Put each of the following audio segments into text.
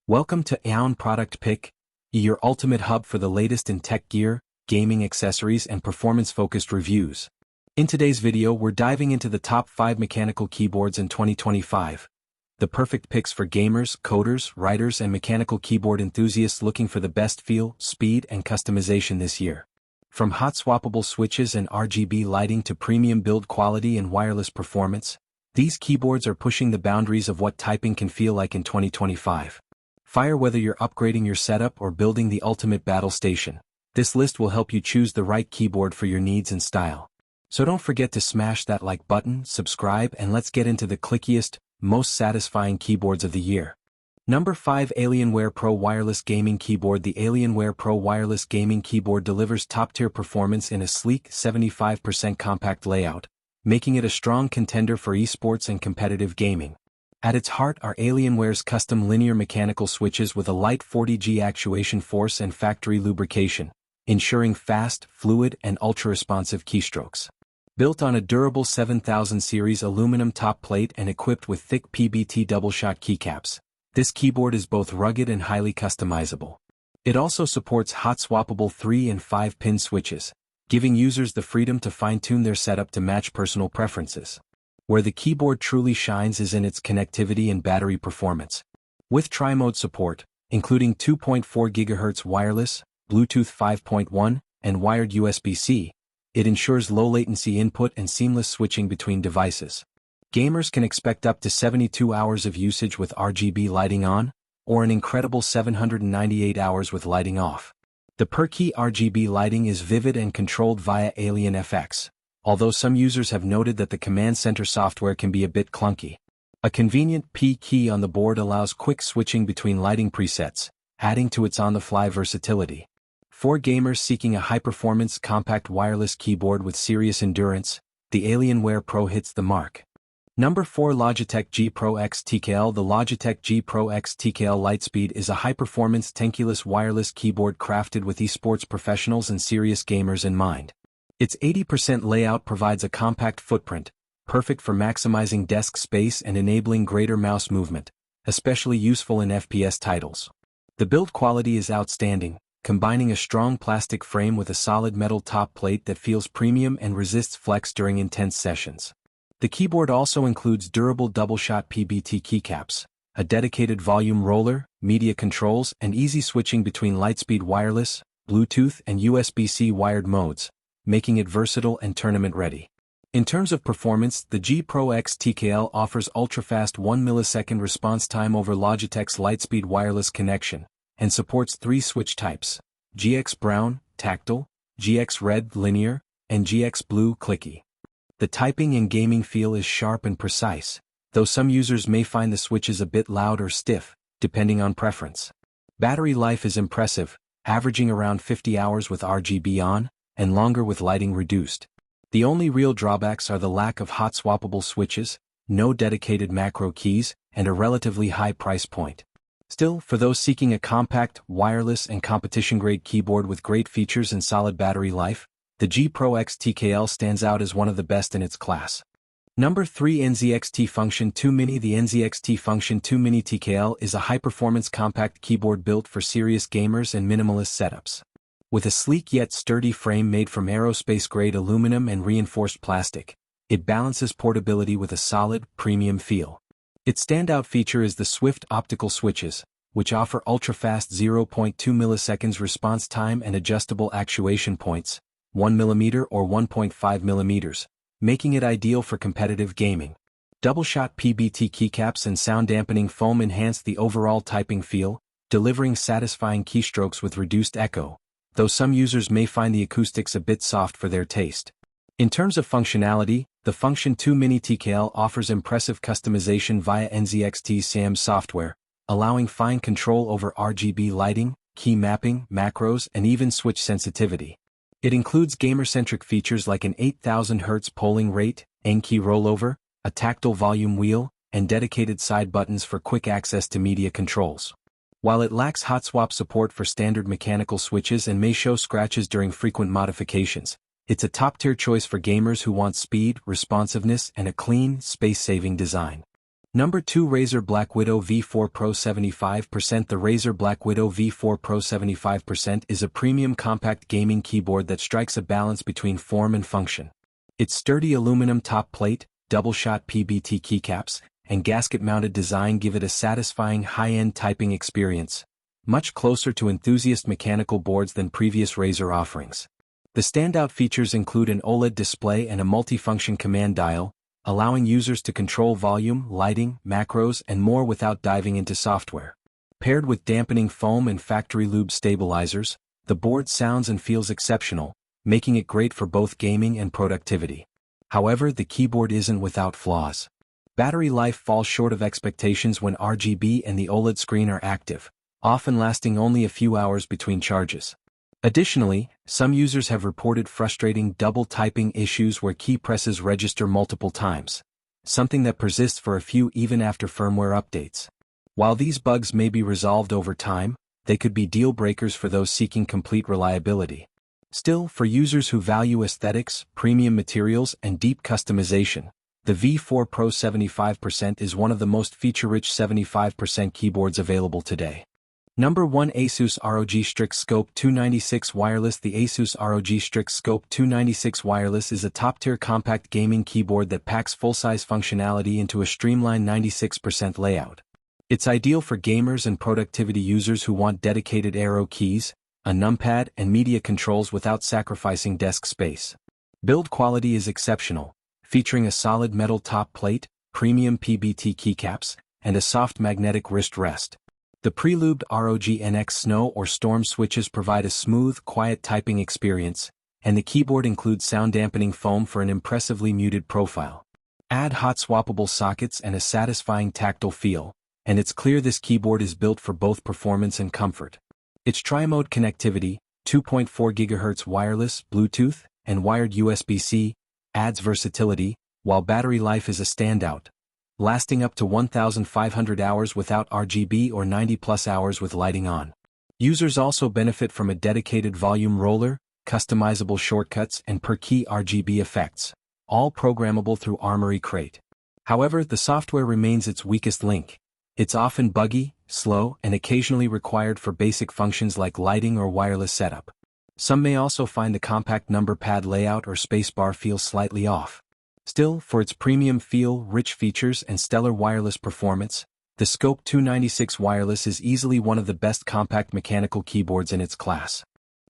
Welcome to Aon Product Pick, your ultimate hub for the latest in tech gear, gaming accessories and performance-focused reviews. In today's video we're diving into the top 5 mechanical keyboards in 2025. The perfect picks for gamers, coders, writers and mechanical keyboard enthusiasts looking for the best feel, speed and customization this year. From hot-swappable switches and RGB lighting to premium build quality and wireless performance, these keyboards are pushing the boundaries of what typing can feel like in 2025. Whether you're upgrading your setup or building the ultimate battle station, this list will help you choose the right keyboard for your needs and style. So don't forget to smash that like button, subscribe and let's get into the clickiest, most satisfying keyboards of the year. Number 5 Alienware Pro Wireless Gaming Keyboard. The Alienware Pro Wireless Gaming Keyboard delivers top-tier performance in a sleek 75% compact layout, making it a strong contender for esports and competitive gaming. At its heart are Alienware's custom linear mechanical switches with a light 40G actuation force and factory lubrication, ensuring fast, fluid and ultra-responsive keystrokes. Built on a durable 7000 series aluminum top plate and equipped with thick PBT double-shot keycaps, this keyboard is both rugged and highly customizable. It also supports hot-swappable 3 and 5-pin switches, giving users the freedom to fine-tune their setup to match personal preferences. Where the keyboard truly shines is in its connectivity and battery performance. With tri-mode support, including 2.4 GHz wireless, Bluetooth 5.1, and wired USB-C, it ensures low-latency input and seamless switching between devices. Gamers can expect up to 72 hours of usage with RGB lighting on, or an incredible 798 hours with lighting off. The per-key RGB lighting is vivid and controlled via Alien FX. Although some users have noted that the Command Center software can be a bit clunky. A convenient P key on the board allows quick switching between lighting presets, adding to its on-the-fly versatility. For gamers seeking a high-performance compact wireless keyboard with serious endurance, the Alienware Pro hits the mark. Number 4 Logitech G Pro X TKL. The Logitech G Pro X TKL Lightspeed is a high-performance tankless wireless keyboard crafted with esports professionals and serious gamers in mind. Its 80% layout provides a compact footprint, perfect for maximizing desk space and enabling greater mouse movement, especially useful in FPS titles. The build quality is outstanding, combining a strong plastic frame with a solid metal top plate that feels premium and resists flex during intense sessions. The keyboard also includes durable double-shot PBT keycaps, a dedicated volume roller, media controls, and easy switching between Lightspeed wireless, Bluetooth, and USB-C wired modes, making it versatile and tournament-ready. In terms of performance, the G Pro X TKL offers ultra-fast 1 millisecond response time over Logitech's Lightspeed wireless connection, and supports 3 switch types: GX Brown, Tactile, GX Red, Linear, and GX Blue, Clicky. The typing and gaming feel is sharp and precise, though some users may find the switches a bit loud or stiff, depending on preference. Battery life is impressive, averaging around 50 hours with RGB on, and longer with lighting reduced. The only real drawbacks are the lack of hot-swappable switches, no dedicated macro keys, and a relatively high price point. Still, for those seeking a compact, wireless and competition-grade keyboard with great features and solid battery life, the G Pro X TKL stands out as one of the best in its class. Number 3 NZXT Function 2 Mini. The NZXT Function 2 Mini TKL is a high-performance compact keyboard built for serious gamers and minimalist setups. With a sleek yet sturdy frame made from aerospace-grade aluminum and reinforced plastic, it balances portability with a solid, premium feel. Its standout feature is the swift optical switches, which offer ultra-fast 0.2 milliseconds response time and adjustable actuation points, 1 mm or 1.5 mm, making it ideal for competitive gaming. Double-shot PBT keycaps and sound-dampening foam enhance the overall typing feel, delivering satisfying keystrokes with reduced echo, though some users may find the acoustics a bit soft for their taste. In terms of functionality, the Function 2 Mini TKL offers impressive customization via NZXT's SAM software, allowing fine control over RGB lighting, key mapping, macros, and even switch sensitivity. It includes gamer-centric features like an 8000 Hz polling rate, N-key rollover, a tactile volume wheel, and dedicated side buttons for quick access to media controls. While it lacks hot swap support for standard mechanical switches and may show scratches during frequent modifications, it's a top-tier choice for gamers who want speed, responsiveness, and a clean, space-saving design. Number 2, Razer Black Widow V4 Pro 75%. The Razer Black Widow V4 Pro 75% is a premium compact gaming keyboard that strikes a balance between form and function. Its sturdy aluminum top plate, double-shot PBT keycaps, and gasket-mounted design give it a satisfying high-end typing experience, much closer to enthusiast mechanical boards than previous Razer offerings. The standout features include an OLED display and a multifunction command dial, allowing users to control volume, lighting, macros, and more without diving into software. Paired with dampening foam and factory lube stabilizers, the board sounds and feels exceptional, making it great for both gaming and productivity. However, the keyboard isn't without flaws. Battery life falls short of expectations when RGB and the OLED screen are active, often lasting only a few hours between charges. Additionally, some users have reported frustrating double typing issues where key presses register multiple times, something that persists for a few even after firmware updates. While these bugs may be resolved over time, they could be deal breakers for those seeking complete reliability. Still, for users who value aesthetics, premium materials, and deep customization, the V4 Pro 75% is one of the most feature-rich 75% keyboards available today. Number 1, Asus ROG Strix Scope 296 Wireless. The Asus ROG Strix Scope 296 Wireless is a top-tier compact gaming keyboard that packs full-size functionality into a streamlined 96% layout. It's ideal for gamers and productivity users who want dedicated arrow keys, a numpad, and media controls without sacrificing desk space. Build quality is exceptional, featuring a solid metal top plate, premium PBT keycaps, and a soft magnetic wrist rest. The pre-lubed ROG NX Snow or Storm switches provide a smooth, quiet typing experience, and the keyboard includes sound-dampening foam for an impressively muted profile. Add hot-swappable sockets and a satisfying tactile feel, and it's clear this keyboard is built for both performance and comfort. Its tri-mode connectivity, 2.4 GHz wireless, Bluetooth, and wired USB-C, adds versatility, while battery life is a standout, lasting up to 1,500 hours without RGB or 90+ hours with lighting on. Users also benefit from a dedicated volume roller, customizable shortcuts, and per-key RGB effects, all programmable through Armoury Crate. However, the software remains its weakest link. It's often buggy, slow, and occasionally required for basic functions like lighting or wireless setup. Some may also find the compact number pad layout or spacebar feel slightly off. Still, for its premium feel, rich features, and stellar wireless performance, the Scope 296 Wireless is easily one of the best compact mechanical keyboards in its class.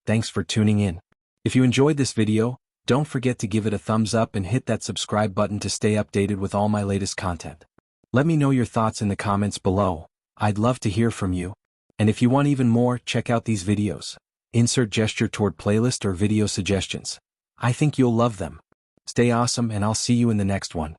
Thanks for tuning in. If you enjoyed this video, don't forget to give it a thumbs up and hit that subscribe button to stay updated with all my latest content. Let me know your thoughts in the comments below. I'd love to hear from you. And if you want even more, check out these videos. Insert gesture toward playlist or video suggestions. I think you'll love them. Stay awesome, and I'll see you in the next one.